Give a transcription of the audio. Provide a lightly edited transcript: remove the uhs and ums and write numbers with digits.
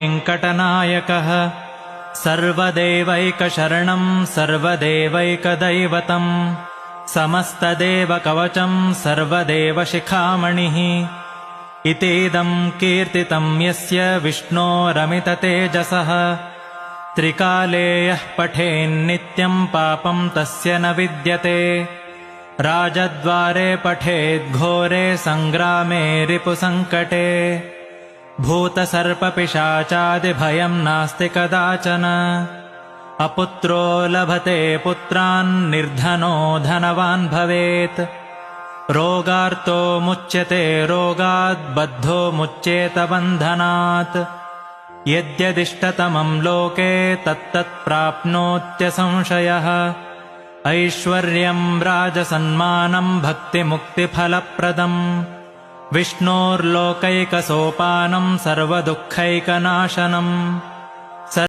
वेङ्कटनायकः सर्वदेवैकशरणं सर्वदेवैकदैवतं समस्तदेवकवचं सर्वदेवशिखामणिः इतीदं कीर्तितं यस्य विष्णोरमिततेजसः त्रिकाले यः पठेन्नित्यं पापं तस्य न विद्यते राजद्वारे पठेद्घोरे सङ्ग्रामे रिपुसङ्कटे भूतसर्पपिशाचादिभयं नास्ति कदाचन अपुत्रो लभते पुत्रान् निर्धनो धनवान् भवेत् रोगार्तो मुच्यते रोगात् बद्धो मुच्येत बन्धनात् यद्यदिष्टतमं लोके तत्तत् प्राप्नोत्यसंशयः ऐश्वर्यं राजसन्मानं भक्तिमुक्तिफलप्रदम् विष्णोर्लोकैकसोपानं सर्वदुःखैकनाशनम्